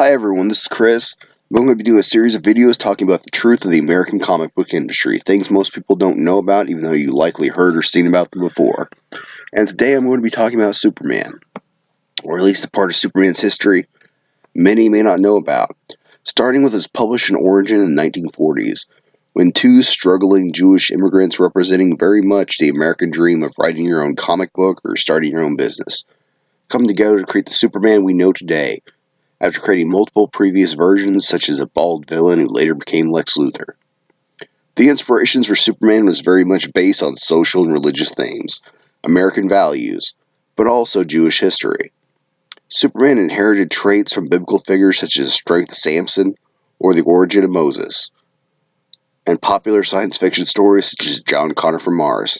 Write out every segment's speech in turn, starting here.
Hi everyone, this is Chris. I'm going to be doing a series of videos talking about the truth of the American comic book industry, things most people don't know about even though you likely heard or seen about them before. And today I'm going to be talking about Superman, or at least a part of Superman's history many may not know about, starting with his publishing origin in the 1940s, when two struggling Jewish immigrants representing very much the American dream of writing your own comic book or starting your own business come together to create the Superman we know today, after creating multiple previous versions such as a bald villain who later became Lex Luthor. The inspirations for Superman was very much based on social and religious themes, American values, but also Jewish history. Superman inherited traits from biblical figures such as the strength of Samson or the origin of Moses, and popular science fiction stories such as John Connor from Mars.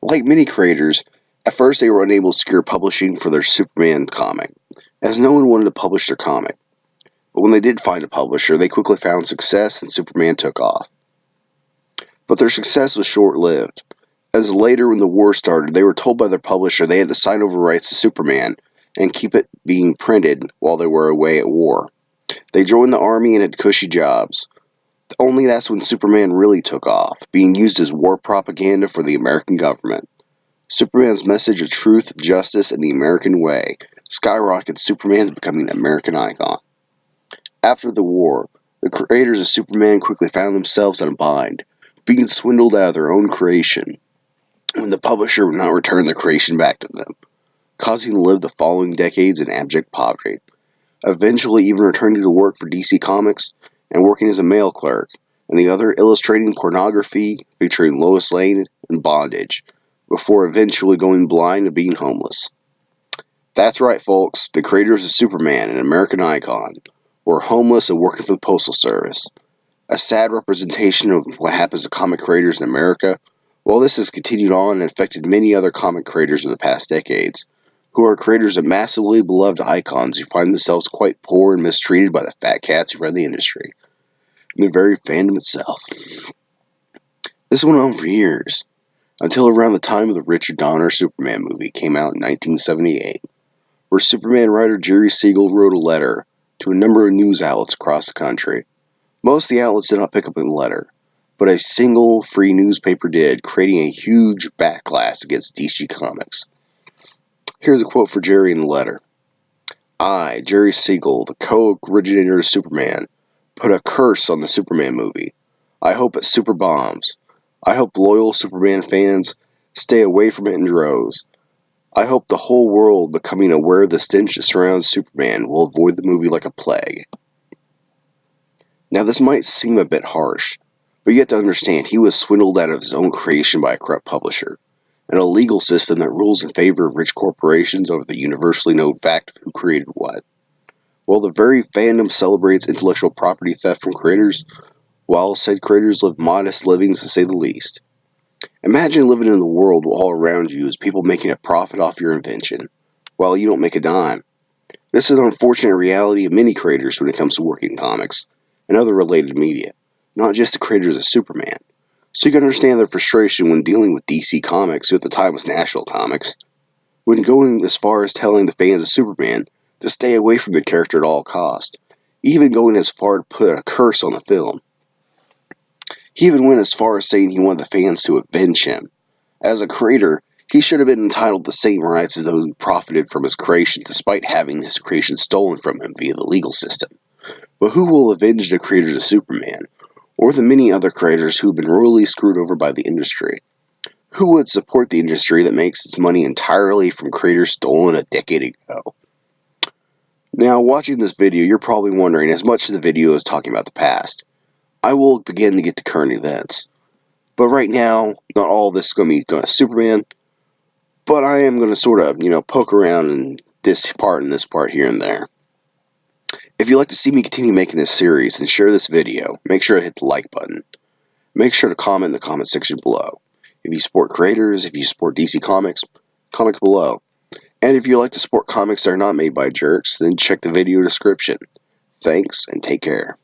Like many creators, at first they were unable to secure publishing for their Superman comic, as no one wanted to publish their comic. But when they did find a publisher, they quickly found success and Superman took off. But their success was short-lived, as later when the war started, they were told by their publisher they had to sign over rights to Superman and keep it being printed while they were away at war. They joined the army and had cushy jobs. Only that's when Superman really took off, being used as war propaganda for the American government. Superman's message of truth, justice, and the American way skyrocketed Superman to becoming an American icon. After the war, the creators of Superman quickly found themselves in a bind, being swindled out of their own creation, when the publisher would not return their creation back to them, causing them to live the following decades in abject poverty, eventually even returning to work for DC Comics and working as a mail clerk, and the other illustrating pornography featuring Lois Lane and bondage, before eventually going blind and being homeless. That's right, folks, the creators of Superman, an American icon, were homeless and working for the Postal Service. A sad representation of what happens to comic creators in America, while this has continued on and affected many other comic creators of the past decades, who are creators of massively beloved icons who find themselves quite poor and mistreated by the fat cats who run the industry, and the very fandom itself. This went on for years, until around the time of the Richard Donner Superman movie came out in 1978, where Superman writer Jerry Siegel wrote a letter to a number of news outlets across the country. Most of the outlets did not pick up the letter, but a single free newspaper did, creating a huge backlash against DC Comics. Here's a quote for Jerry in the letter. I, Jerry Siegel, the co-originator of Superman, put a curse on the Superman movie. I hope it super bombs. I hope loyal Superman fans stay away from it in droves. I hope the whole world, becoming aware of the stench that surrounds Superman, will avoid the movie like a plague. Now this might seem a bit harsh, but you have to understand he was swindled out of his own creation by a corrupt publisher, and a legal system that rules in favor of rich corporations over the universally known fact of who created what. While the very fandom celebrates intellectual property theft from creators, while said creators live modest livings to say the least. Imagine living in the world all around you is people making a profit off your invention, while you don't make a dime. This is an unfortunate reality of many creators when it comes to working in comics and other related media, not just the creators of Superman. So you can understand their frustration when dealing with DC Comics, who at the time was National Comics, when going as far as telling the fans of Superman to stay away from the character at all costs, even going as far to put a curse on the film. He even went as far as saying he wanted the fans to avenge him. As a creator, he should have been entitled to the same rights as those who profited from his creation despite having his creation stolen from him via the legal system. But who will avenge the creators of Superman, or the many other creators who have been royally screwed over by the industry? Who would support the industry that makes its money entirely from creators stolen a decade ago? Now, watching this video, you're probably wondering, as much as the video is talking about the past, I will begin to get to current events. But right now, not all of this is going to be Superman, but I am going to sort of, poke around in this part and this part here and there. If you'd like to see me continue making this series and share this video, make sure to hit the like button. Make sure to comment in the comment section below. If you support creators, if you support DC Comics, comment below. And if you like to support comics that are not made by jerks, then check the video description. Thanks, and take care.